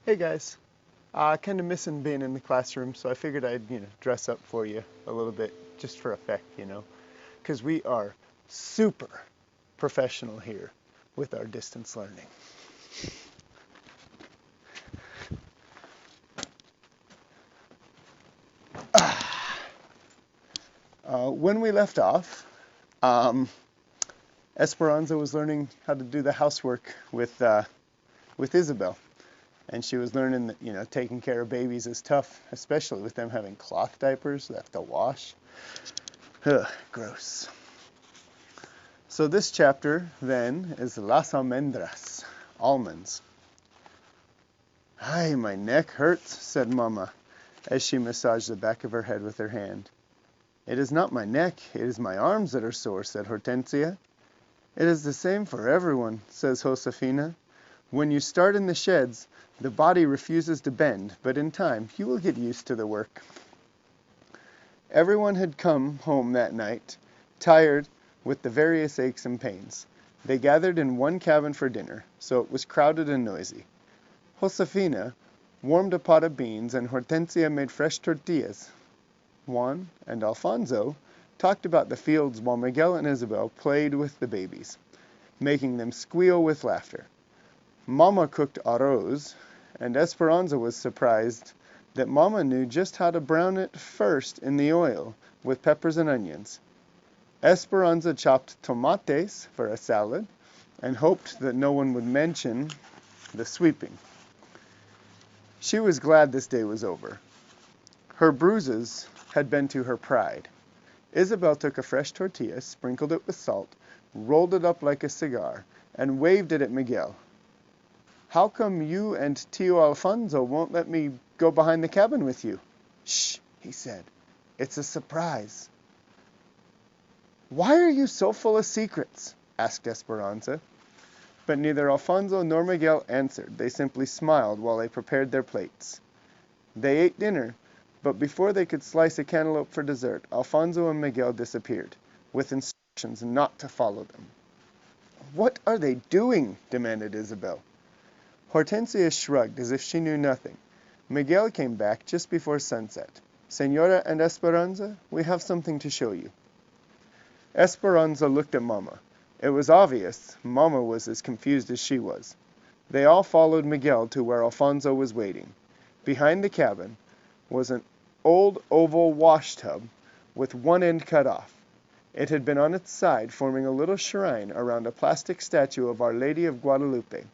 Hey guys, kind of missing being in the classroom, so I figured I'd, dress up for you a little bit just for effect, because we are super professional here with our distance learning. When we left off, um, Esperanza was learning how to do the housework with Isabel, and she was learning that, taking care of babies is tough, especially with them having cloth diapers they have to wash. Ugh, gross. So this chapter, then, is Las Almendras, almonds. Ay, my neck hurts, said Mamma, as she massaged the back of her head with her hand. It is not my neck, it is my arms that are sore, said Hortensia. It is the same for everyone, says Josefina. When you start in the sheds, the body refuses to bend, but in time you will get used to the work. Everyone had come home that night, tired with the various aches and pains. They gathered in one cabin for dinner, so it was crowded and noisy. Josefina warmed a pot of beans, and Hortensia made fresh tortillas. Juan and Alfonso talked about the fields while Miguel and Isabel played with the babies, making them squeal with laughter. Mama cooked arroz, and Esperanza was surprised that Mama knew just how to brown it first in the oil with peppers and onions. Esperanza chopped tomates for a salad and hoped that no one would mention the sweeping. She was glad this day was over. Her bruises had been to her pride. Isabel took a fresh tortilla, sprinkled it with salt, rolled it up like a cigar, and waved it at Miguel. How come you and Tio Alfonso won't let me go behind the cabin with you? Shh, he said. It's a surprise. Why are you so full of secrets? Asked Esperanza. But neither Alfonso nor Miguel answered. They simply smiled while they prepared their plates. They ate dinner, but before they could slice a cantaloupe for dessert, Alfonso and Miguel disappeared, with instructions not to follow them. What are they doing? Demanded Isabel. Hortensia shrugged as if she knew nothing. Miguel came back just before sunset. Senora and Esperanza, we have something to show you. Esperanza looked at Mama. It was obvious Mama was as confused as she was. They all followed Miguel to where Alfonso was waiting. Behind the cabin was an old oval wash tub with one end cut off. It had been on its side, forming a little shrine around a plastic statue of Our Lady of Guadalupe.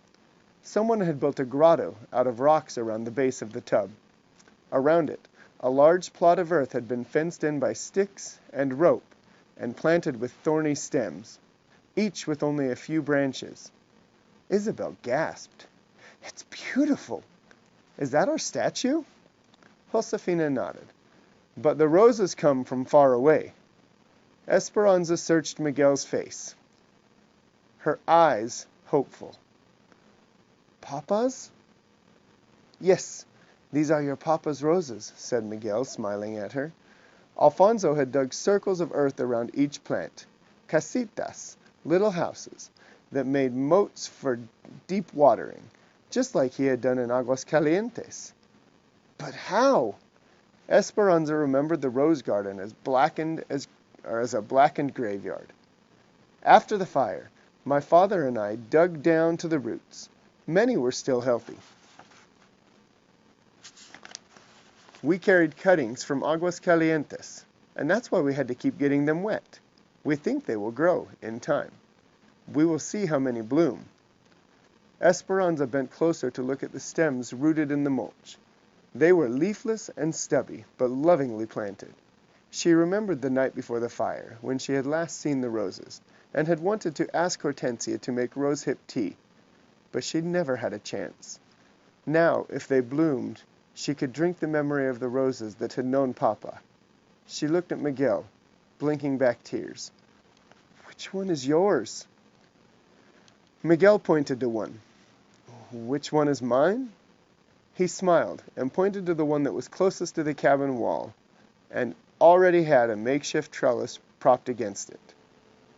Someone had built a grotto out of rocks around the base of the tub. Around it, a large plot of earth had been fenced in by sticks and rope and planted with thorny stems, each with only a few branches. Isabel gasped. It's beautiful. Is that our statue? Josefina nodded. But the roses come from far away. Esperanza searched Miguel's face, her eyes hopeful. Papa's? Yes, these are your papa's roses, said Miguel, smiling at her. Alfonso had dug circles of earth around each plant, casitas, little houses, that made moats for deep watering, just like he had done in Aguascalientes. But how? Esperanza remembered the rose garden as a blackened graveyard. After the fire, my father and I dug down to the roots. Many were still healthy. We carried cuttings from Aguascalientes, and that's why we had to keep getting them wet. We think they will grow in time. We will see how many bloom. Esperanza bent closer to look at the stems rooted in the mulch. They were leafless and stubby, but lovingly planted. She remembered the night before the fire, when she had last seen the roses, and had wanted to ask Hortensia to make rosehip tea, but she'd never had a chance. Now, if they bloomed, she could drink the memory of the roses that had known Papa. She looked at Miguel, blinking back tears. Which one is yours? Miguel pointed to one. Which one is mine? He smiled and pointed to the one that was closest to the cabin wall and already had a makeshift trellis propped against it.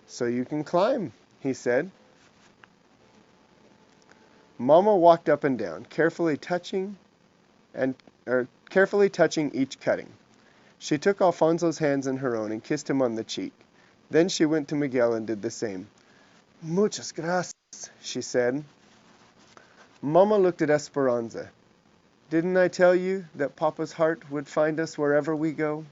So you can climb, he said. Mama walked up and down, carefully touching each cutting. She took Alfonso's hands in her own and kissed him on the cheek. Then she went to Miguel and did the same. Muchas gracias, she said. Mama looked at Esperanza. Didn't I tell you that Papa's heart would find us wherever we go?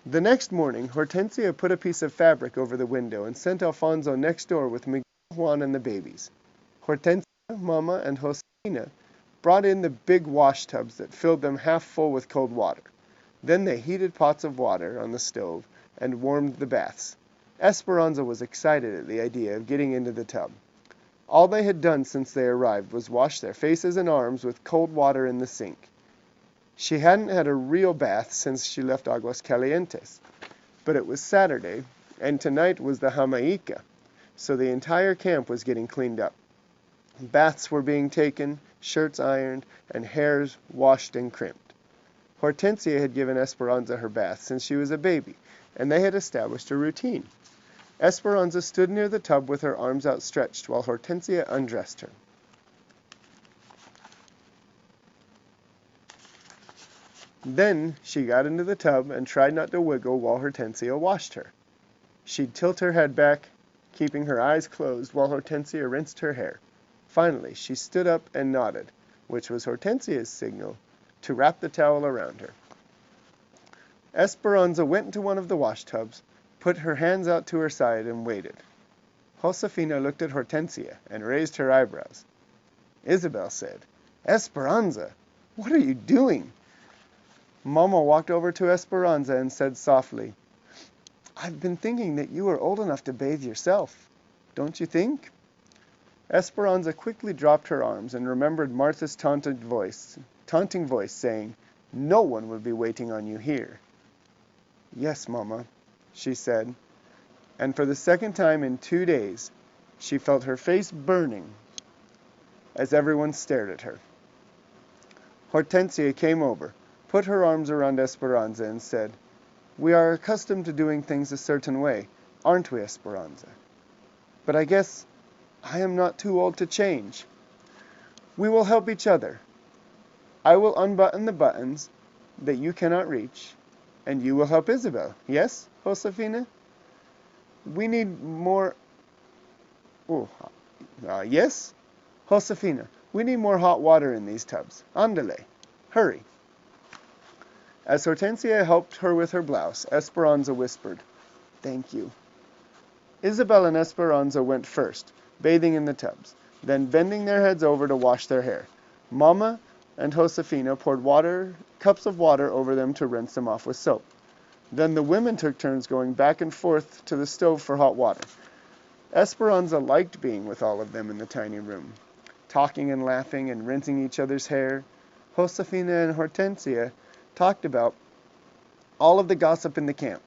The next morning, Hortensia put a piece of fabric over the window and sent Alfonso next door with Miguel, Juan, and the babies. Hortensia, Mama, and Josefina brought in the big wash tubs that filled them half full with cold water. Then they heated pots of water on the stove and warmed the baths. Esperanza was excited at the idea of getting into the tub. All they had done since they arrived was wash their faces and arms with cold water in the sink. She hadn't had a real bath since she left Aguas Calientes, but it was Saturday, and tonight was the Jamaica, so the entire camp was getting cleaned up. Baths were being taken, shirts ironed, and hairs washed and crimped. Hortensia had given Esperanza her bath since she was a baby, and they had established a routine. Esperanza stood near the tub with her arms outstretched while Hortensia undressed her. Then she got into the tub and tried not to wiggle while Hortensia washed her. She'd tilt her head back, keeping her eyes closed while Hortensia rinsed her hair. Finally, she stood up and nodded, which was Hortensia's signal to wrap the towel around her. Esperanza went into one of the wash tubs, put her hands out to her side, and waited. Josefina looked at Hortensia and raised her eyebrows. Isabel said, "Esperanza, what are you doing?" Mama walked over to Esperanza and said softly, "I've been thinking that you are old enough to bathe yourself. Don't you think?" Esperanza quickly dropped her arms and remembered Martha's taunting voice saying, "No one will be waiting on you here." "Yes, Mama," she said, and for the second time in 2 days, she felt her face burning as everyone stared at her. Hortensia came over, put her arms around Esperanza, and said, "We are accustomed to doing things a certain way, aren't we, Esperanza? But I guess I am not too old to change. We will help each other. I will unbutton the buttons that you cannot reach, and you will help Isabel. Yes, Josefina? We need more... yes? Josefina, we need more hot water in these tubs. Ándale. Hurry." As Hortensia helped her with her blouse, Esperanza whispered, "Thank you." Isabel and Esperanza went first, bathing in the tubs, then bending their heads over to wash their hair. Mama and Josefina poured cups of water over them to rinse them off with soap. Then the women took turns going back and forth to the stove for hot water. Esperanza liked being with all of them in the tiny room, talking and laughing and rinsing each other's hair. Josefina and Hortensia talked about all of the gossip in the camp.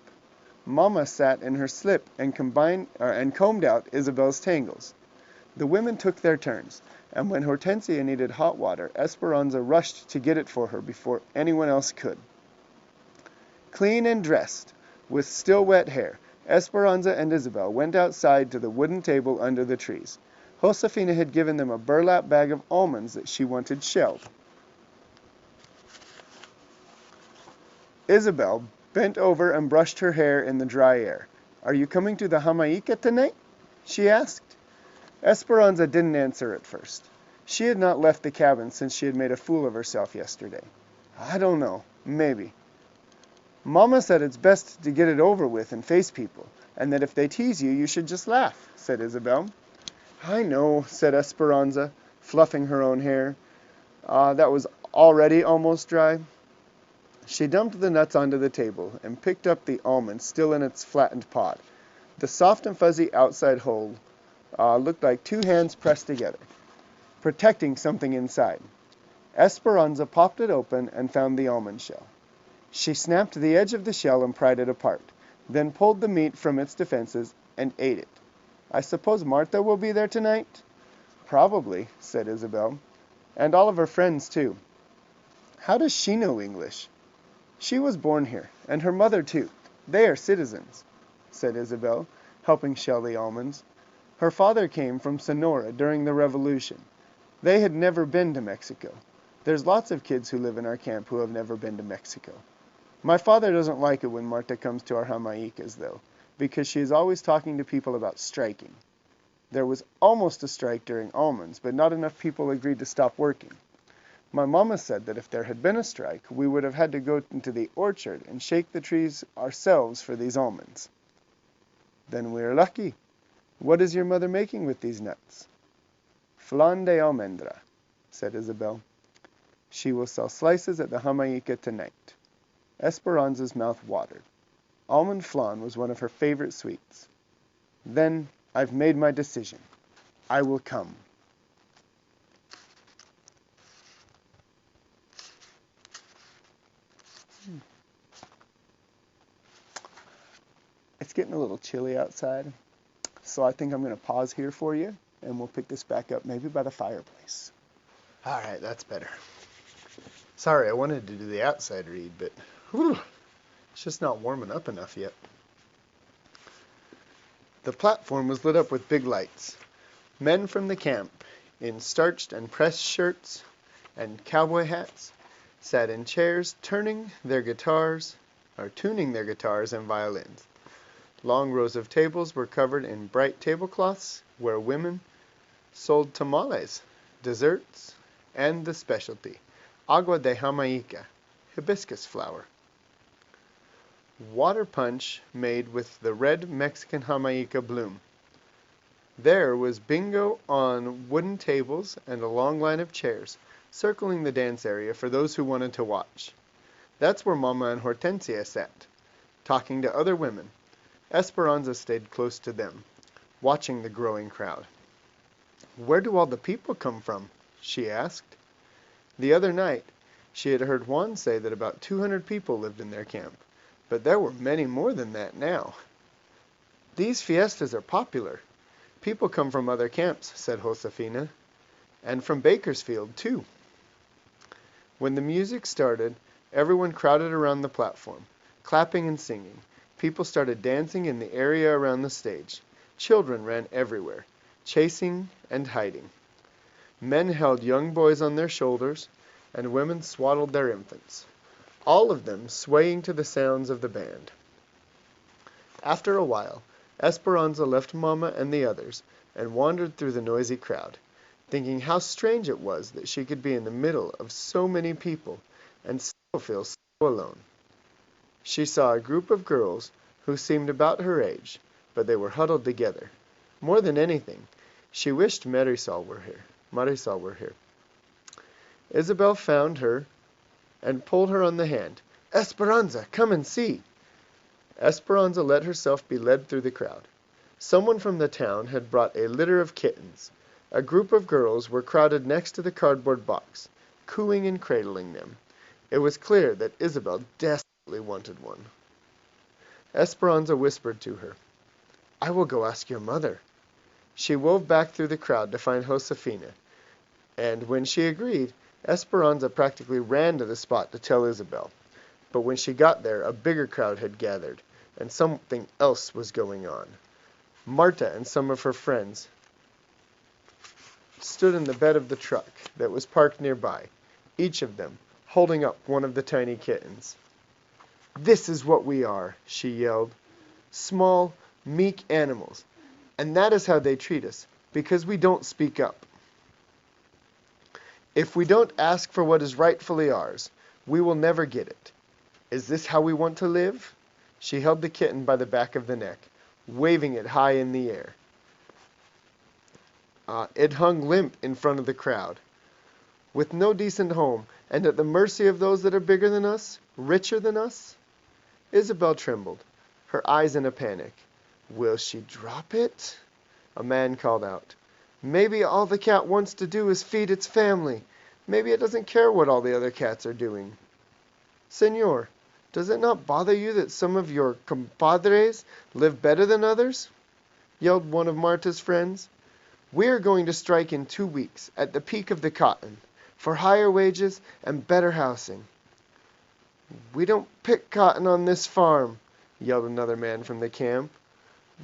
Mama sat in her slip and combed out Isabel's tangles. The women took their turns, and when Hortensia needed hot water, Esperanza rushed to get it for her before anyone else could. Clean and dressed, with still wet hair, Esperanza and Isabel went outside to the wooden table under the trees. Josefina had given them a burlap bag of almonds that she wanted shelled. Isabel bent over and brushed her hair in the dry air. "Are you coming to the Jamaica tonight?" she asked. Esperanza didn't answer at first. She had not left the cabin since she had made a fool of herself yesterday. "I don't know. Maybe." "Mama said it's best to get it over with and face people, and that if they tease you, you should just laugh," said Isabel. "I know," said Esperanza, fluffing her own hair. That was already almost dry. She dumped the nuts onto the table and picked up the almond still in its flattened pod. The soft and fuzzy outside hull looked like two hands pressed together, protecting something inside. Esperanza popped it open and found the almond shell. She snapped the edge of the shell and pried it apart, then pulled the meat from its defenses and ate it. "I suppose Martha will be there tonight?" "Probably," said Isabel. "And all of her friends, too." "How does she know English?" "She was born here, and her mother, too. They are citizens," said Isabel, helping shell the almonds. Her father came from Sonora during the Revolution. They had never been to Mexico. There's lots of kids who live in our camp who have never been to Mexico. My father doesn't like it when Marta comes to our Jamaicas, though, because she is always talking to people about striking. There was almost a strike during almonds, but not enough people agreed to stop working. My mama said that if there had been a strike, we would have had to go into the orchard and shake the trees ourselves for these almonds. Then we're lucky. What is your mother making with these nuts? Flan de almendra, said Isabel. She will sell slices at the Jamaica tonight. Esperanza's mouth watered. Almond flan was one of her favorite sweets. Then I've made my decision. I will come. It's getting a little chilly outside, so I think I'm going to pause here for you, and we'll pick this back up maybe by the fireplace. All right, that's better. Sorry, I wanted to do the outside read, but it's just not warming up enough yet. The platform was lit up with big lights. Men from the camp, in starched and pressed shirts and cowboy hats, sat in chairs tuning their guitars and violins. Long rows of tables were covered in bright tablecloths where women sold tamales, desserts, and the specialty, agua de Jamaica, hibiscus flower. Water punch made with the red Mexican Jamaica bloom. There was bingo on wooden tables and a long line of chairs, circling the dance area for those who wanted to watch. That's where Mama and Hortensia sat, talking to other women. Esperanza stayed close to them, watching the growing crowd. Where do all the people come from? She asked. The other night, she had heard Juan say that about 200 people lived in their camp, but there were many more than that now. These fiestas are popular. People come from other camps, said Josefina, and from Bakersfield, too. When the music started, everyone crowded around the platform, clapping and singing. People started dancing in the area around the stage. Children ran everywhere, chasing and hiding. Men held young boys on their shoulders, and women swaddled their infants, all of them swaying to the sounds of the band. After a while, Esperanza left Mama and the others and wandered through the noisy crowd, thinking how strange it was that she could be in the middle of so many people and still feel so alone. She saw a group of girls who seemed about her age, but they were huddled together. More than anything, she wished Marisol were here. Isabel found her and pulled her on the hand. Esperanza, come and see. Esperanza let herself be led through the crowd. Someone from the town had brought a litter of kittens. A group of girls were crowded next to the cardboard box, cooing and cradling them. It was clear that Isabel desperately wanted one. Esperanza whispered to her, I will go ask your mother. She wove back through the crowd to find Josefina, and when she agreed, Esperanza practically ran to the spot to tell Isabel. But when she got there, a bigger crowd had gathered, and something else was going on. Marta and some of her friends stood in the bed of the truck that was parked nearby, each of them holding up one of the tiny kittens. This is what we are, she yelled. Small, meek animals. And that is how they treat us, because we don't speak up. If we don't ask for what is rightfully ours, we will never get it. Is this how we want to live? She held the kitten by the back of the neck, waving it high in the air. It hung limp in front of the crowd. With no decent home, and at the mercy of those that are bigger than us, richer than us? Isabel trembled, her eyes in a panic. Will she drop it? A man called out. Maybe all the cat wants to do is feed its family. Maybe it doesn't care what all the other cats are doing. Senor, does it not bother you that some of your compadres live better than others? Yelled one of Marta's friends. We are going to strike in 2 weeks, at the peak of the cotton, for higher wages and better housing. We don't pick cotton on this farm, yelled another man from the camp.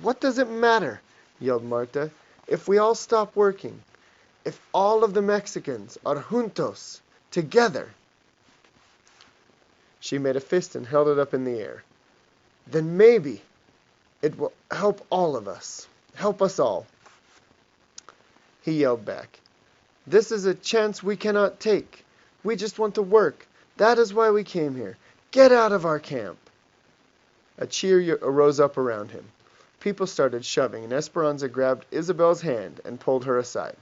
What does it matter? Yelled Marta. If we all stop working, if all of the Mexicans are juntos, together. She made a fist and held it up in the air. Then maybe it will help all of us. Help us all. He yelled back. This is a chance we cannot take. We just want to work. That is why we came here. Get out of our camp. A cheer arose up around him. People started shoving, and Esperanza grabbed Isabel's hand and pulled her aside.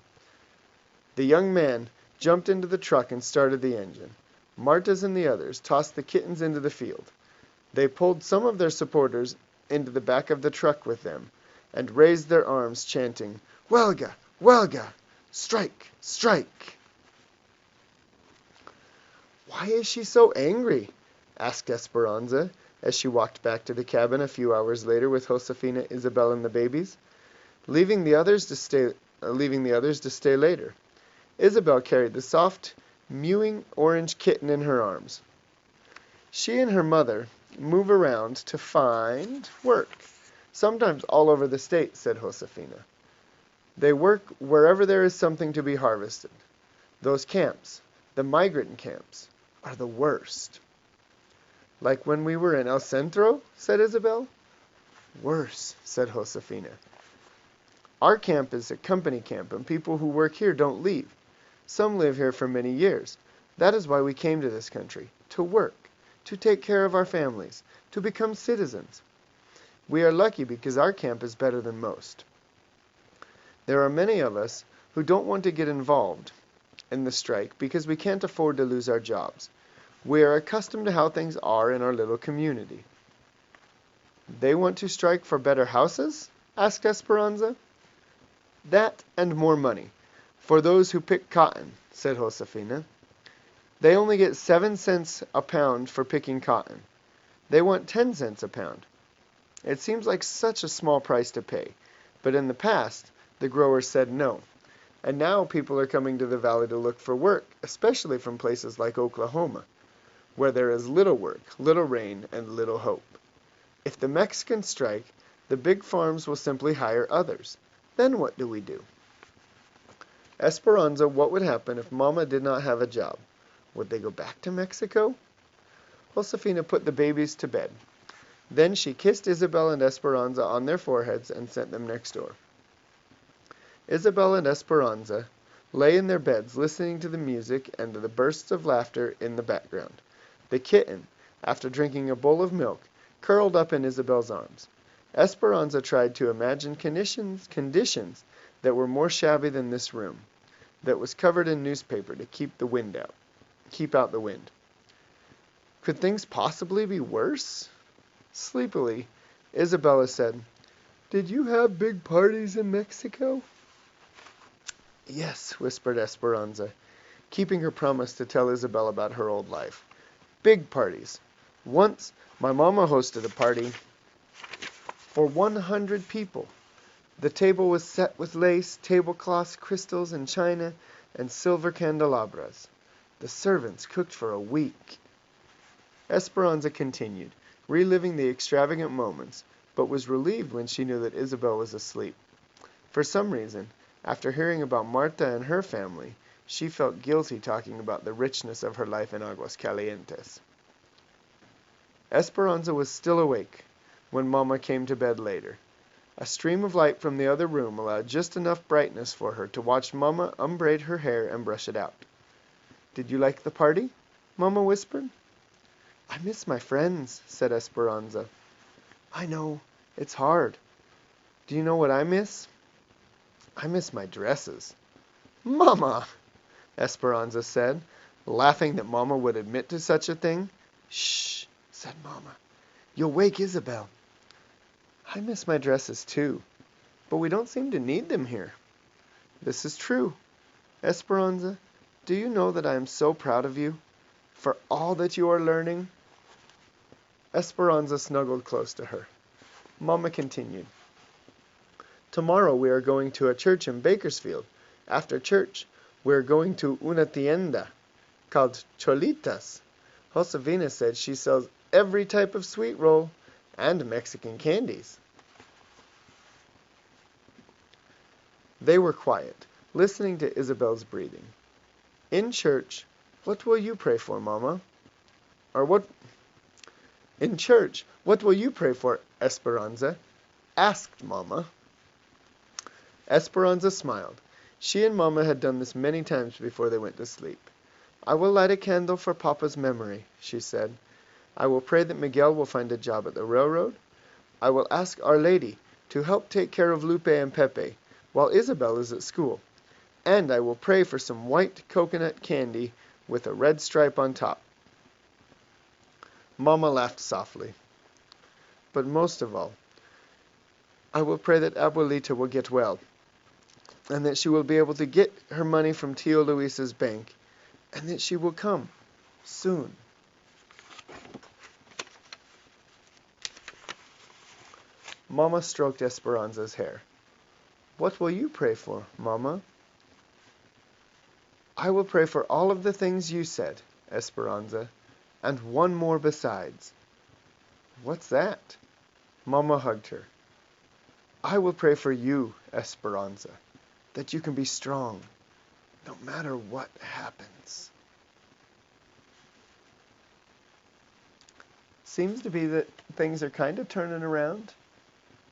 The young man jumped into the truck and started the engine. Martas and the others tossed the kittens into the field. They pulled some of their supporters into the back of the truck with them and raised their arms, chanting, Huelga! Huelga! Strike! Strike! Why is she so angry? Asked Esperanza as she walked back to the cabin a few hours later with Josefina, Isabel, and the babies, leaving the others to stay later. Isabel carried the soft, mewing orange kitten in her arms. She and her mother move around to find work, sometimes all over the state, said Josefina. They work wherever there is something to be harvested. Those camps, the migrant camps, are the worst. Like when we were in El Centro, said Isabel. Worse, said Josefina. Our camp is a company camp, and people who work here don't leave. Some live here for many years. That is why we came to this country, to work, to take care of our families, to become citizens. We are lucky because our camp is better than most. There are many of us who don't want to get involved in the strike because we can't afford to lose our jobs. We are accustomed to how things are in our little community. They want to strike for better houses? Asked Esperanza. That and more money. For those who pick cotton, said Josefina. They only get 7 cents a pound for picking cotton. They want 10 cents a pound. It seems like such a small price to pay, but in the past, the growers said no. And now people are coming to the valley to look for work, especially from places like Oklahoma, where there is little work, little rain, and little hope. If the Mexicans strike, the big farms will simply hire others. Then what do we do? Esperanza, what would happen if Mama did not have a job? Would they go back to Mexico? Josefina put the babies to bed. Then she kissed Isabel and Esperanza on their foreheads and sent them next door. Isabel and Esperanza lay in their beds listening to the music and to the bursts of laughter in the background. The kitten, after drinking a bowl of milk, curled up in Isabel's arms. Esperanza tried to imagine conditions that were more shabby than this room, that was covered in newspaper to keep out the wind. Could things possibly be worse? Sleepily, Isabella said, Did you have big parties in Mexico? Yes, whispered Esperanza, keeping her promise to tell Isabel about her old life. Big parties. Once, my mama hosted a party for 100 people. The table was set with lace, tablecloths, crystals, and china, and silver candelabras. The servants cooked for a week. Esperanza continued, reliving the extravagant moments, but was relieved when she knew that Isabel was asleep. For some reason, after hearing about Marta and her family, she felt guilty talking about the richness of her life in Aguascalientes. Esperanza was still awake when Mama came to bed later. A stream of light from the other room allowed just enough brightness for her to watch Mama unbraid her hair and brush it out. Did you like the party? Mama whispered. I miss my friends, said Esperanza. I know. It's hard. Do you know what I miss? I miss my dresses. Mama, Esperanza said, laughing that Mama would admit to such a thing. Shh, said Mama. You'll wake Isabel. I miss my dresses too, but we don't seem to need them here. This is true. Esperanza, do you know that I am so proud of you for all that you are learning? Esperanza snuggled close to her. Mama continued. Tomorrow we are going to a church in Bakersfield. After church, we are going to una tienda called Cholitas. Josefina said she sells every type of sweet roll and Mexican candies. They were quiet, listening to Isabel's breathing. In church, what will you pray for, Mama? Or what? In church, what will you pray for, Esperanza? Asked Mama. Esperanza smiled. She and Mama had done this many times before they went to sleep. I will light a candle for Papa's memory, she said. I will pray that Miguel will find a job at the railroad. I will ask Our Lady to help take care of Lupe and Pepe while Isabel is at school. And I will pray for some white coconut candy with a red stripe on top. Mama laughed softly. But most of all, I will pray that Abuelita will get well, and that she will be able to get her money from Tio Luis's bank, and that she will come soon. Mama stroked Esperanza's hair. What will you pray for, Mama? I will pray for all of the things you said, Esperanza, and one more besides. What's that? Mama hugged her. I will pray for you, Esperanza, that you can be strong, no matter what happens. Seems to be that things are kind of turning around.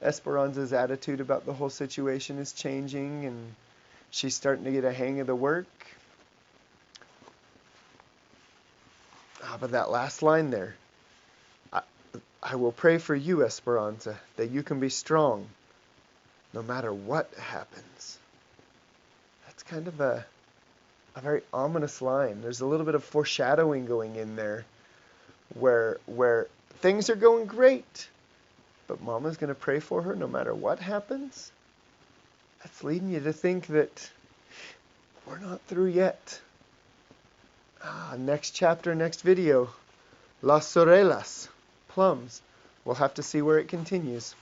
Esperanza's attitude about the whole situation is changing, and she's starting to get a hang of the work. But that last line there, I will pray for you, Esperanza, that you can be strong, no matter what happens. That's kind of a very ominous line. There's a little bit of foreshadowing going in there, where things are going great, but Mama's going to pray for her no matter what happens. That's leading you to think that we're not through yet. Next chapter, next video, Las Sorellas, plums. We'll have to see where it continues.